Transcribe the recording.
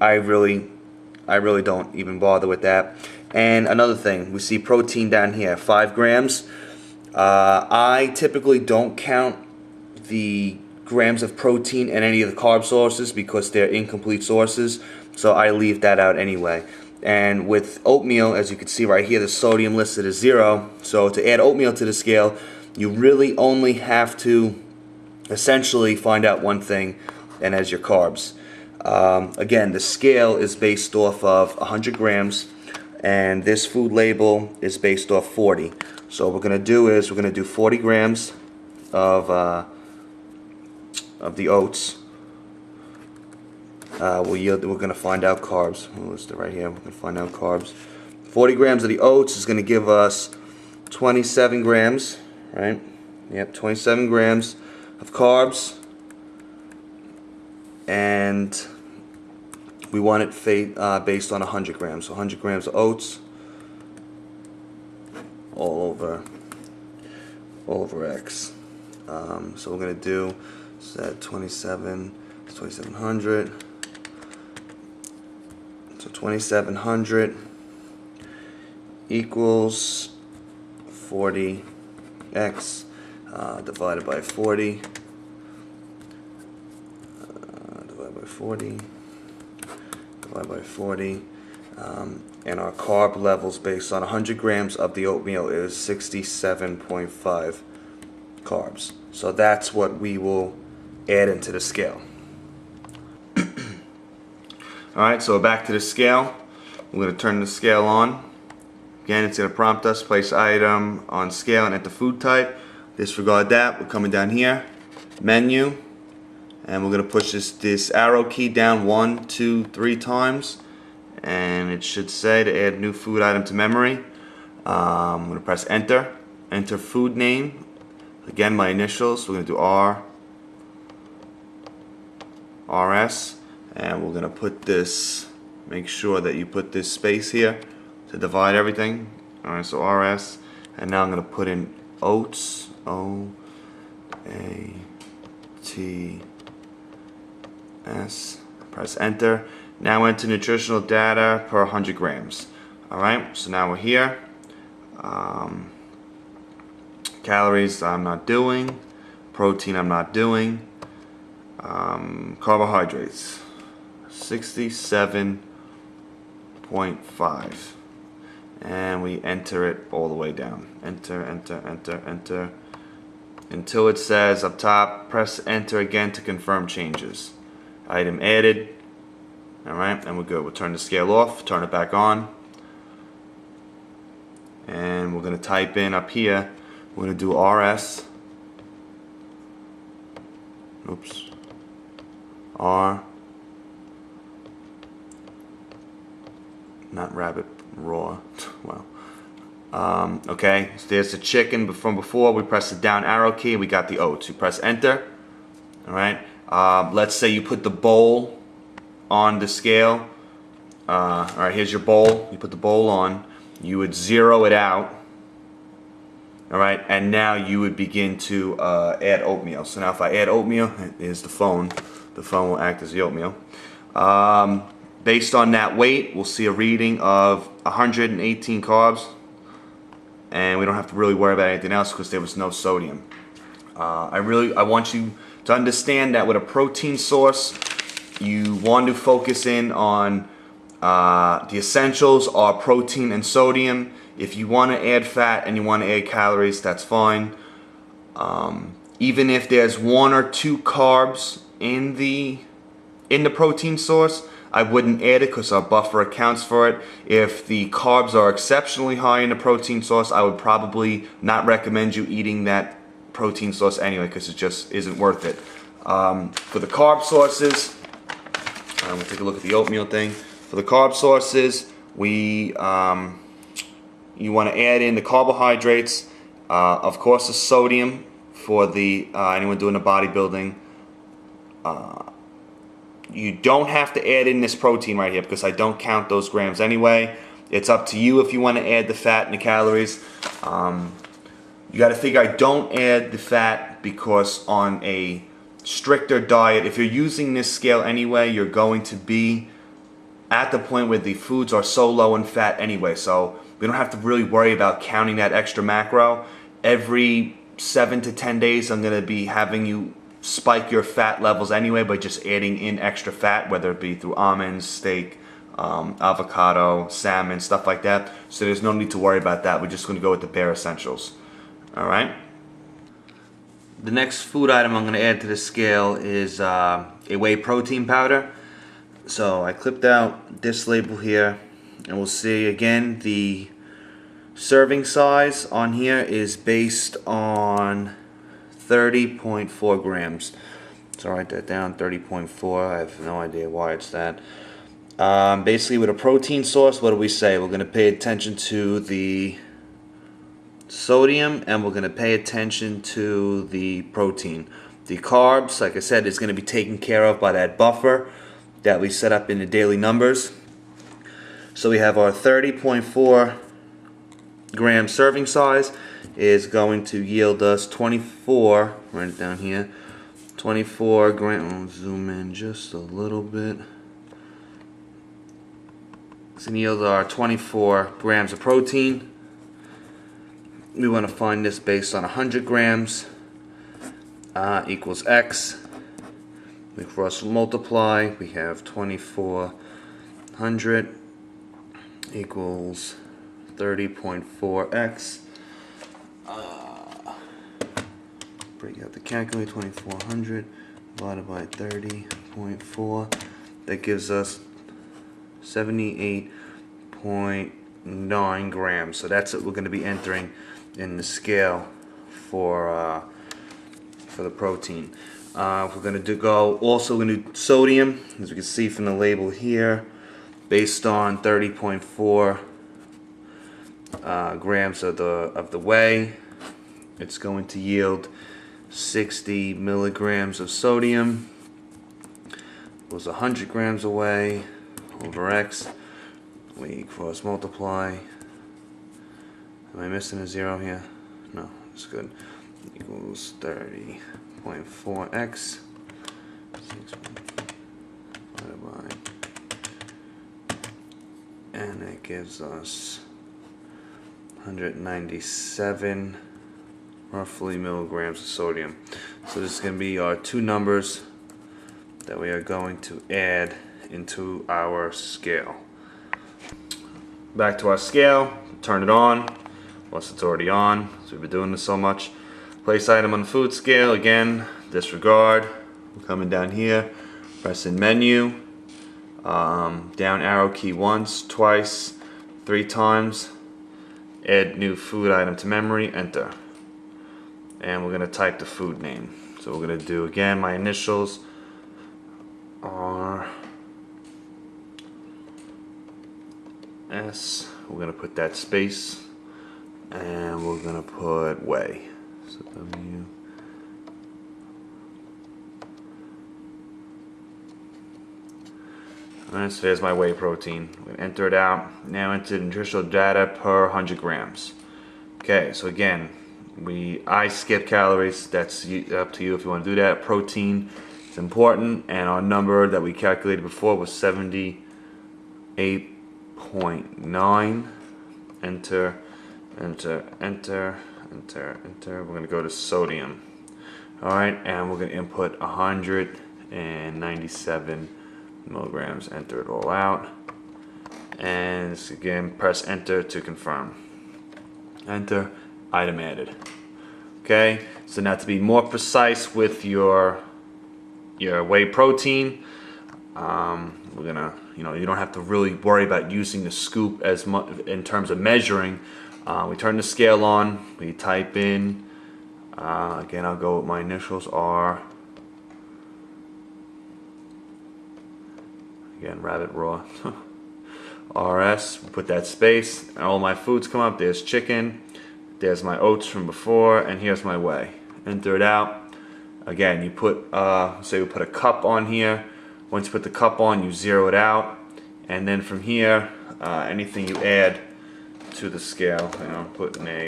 I really don't even bother with that. And another thing, we see protein down here, 5 grams. I typically don't count the grams of protein in any of the carb sources because they're incomplete sources, so I leave that out anyway. And with oatmeal, as you can see right here, the sodium listed as 0. So to add oatmeal to the scale, you really only have to essentially find out one thing, and as your carbs. Again, the scale is based off of 100 grams, and this food label is based off 40. So what we're going to do is we're going to do 40 grams of the oats. We're going to find out carbs. We'll list it right here. We're going to find out carbs. 40 grams of the oats is going to give us 27 grams, right? Yep, 27 grams of carbs. And we want it based on 100 grams. So 100 grams of oats all over X. So we're going to do set 2700. So 2700 equals 40x divided by 40. Divided by 40. And our carb levels based on 100 grams of the oatmeal is 67.5 carbs. So that's what we will add into the scale. Alright, so back to the scale. We're going to turn the scale on. Again, it's going to prompt us, place item on scale and enter food type. Disregard that. We're coming down here, menu, and we're going to push this arrow key down 1, 2, 3 times, and it should say to add new food item to memory. I'm going to press enter. Enter food name. Again, my initials. We're going to do RS, and we're going to put this, make sure that you put this space here to divide everything. Alright, so RS, and now I'm going to put in oats, O-A-T-S, press enter. Now enter nutritional data per 100 grams. Alright, so now we're here. Calories I'm not doing, protein I'm not doing, carbohydrates 67.5, and we enter it all the way down. Enter until it says up top, press enter again to confirm changes. Item added. Alright, and we're good. We'll turn the scale off, turn it back on, and we're going to type in up here, we're going to do RS, not rabbit, raw, well, okay, so there's the chicken from before. We press the down arrow key, we got the oats. You press enter. Alright, let's say you put the bowl on the scale. Alright, here's your bowl. You put the bowl on, you would zero it out. Alright, and now you would begin to add oatmeal. So now if I add oatmeal, here's the phone will act as the oatmeal. Based on that weight, we'll see a reading of 118 carbs, and we don't have to really worry about anything else because there was no sodium. I want you to understand that with a protein source, you want to focus in on the essentials are protein and sodium. If you want to add fat and you want to add calories, that's fine. Even if there's 1 or 2 carbs in the protein source, I wouldn't add it because our buffer accounts for it. If the carbs are exceptionally high in the protein source, I would probably not recommend you eating that protein source anyway because it just isn't worth it. For the carb sources, we'll take a look at the oatmeal thing. For the carb sources, you want to add in the carbohydrates, of course the sodium for the anyone doing the bodybuilding. You don't have to add in this protein right here because I don't count those grams anyway. It's up to you if you want to add the fat and the calories. You got to figure I don't add the fat because on a stricter diet, if you're using this scale anyway, you're going to be at the point where the foods are so low in fat anyway, so we don't have to really worry about counting that extra macro. Every 7 to 10 days I'm going to be having you spike your fat levels anyway by just adding in extra fat, whether it be through almonds, steak, avocado, salmon, stuff like that. So there's no need to worry about that. We're just going to go with the bare essentials. Alright? The next food item I'm going to add to the scale is a whey protein powder. So I clipped out this label here, and we'll see again the serving size on here is based on 30.4 grams. So I'll write that down, 30.4. I have no idea why it's that. Basically, with a protein source, what do we say? We're going to pay attention to the sodium, and we're going to pay attention to the protein. The carbs, like I said, is going to be taken care of by that buffer that we set up in the daily numbers. So we have our 30.4 gram serving size is going to yield us 24, write it down here, 24 grams. I'll zoom in just a little bit. It's going to yield our 24 grams of protein. We want to find this based on 100 grams equals X. We cross multiply. We have 2400 equals 30.4x. Break out the calculator. 2400 divided by 30.4. That gives us 78.9 grams. So that's what we're going to be entering in the scale for the protein. We're going to go also going to do sodium, as we can see from the label here, based on 30.4 grams of the whey. It's going to yield 60 milligrams of sodium. It was 100 grams of whey over X. We cross multiply. Am I missing a zero here? No, it's good. Equals 30.4x. And it gives us 197 roughly milligrams of sodium. So this is going to be our two numbers that we are going to add into our scale. Back to our scale, turn it on, once it's already on, so we've been doing this so much. Place item on the food scale, again, disregard. We're coming down here, pressing menu, down arrow key once, twice, 3 times, add new food item to memory, enter. And we're going to type the food name. So we're going to do, again, my initials are S. We're going to put that space, and we're going to put whey. So W. Alright, so there's my whey protein. I'm going to enter it out. Now enter nutritional data per 100 grams. Okay, so again, I skip calories. That's up to you if you want to do that. Protein is important, and our number that we calculated before was 78.9. Enter, enter, enter, enter, enter. We're going to go to sodium. Alright, and we're going to input 197 milligrams. Enter it all out. And again, press enter to confirm. Enter. Item added. Okay, so now to be more precise with your whey protein, we're gonna, you don't have to really worry about using the scoop as much in terms of measuring. We turn the scale on, we type in, again I'll go with my initials R, again Rabbit Raw, RS, put that space, and all my foods come up. There's chicken, there's my oats from before, and here's my whey. Enter it out. Again, you put, say we put a cup on here. Once you put the cup on, you zero it out, and then from here, anything you add to the scale, putting a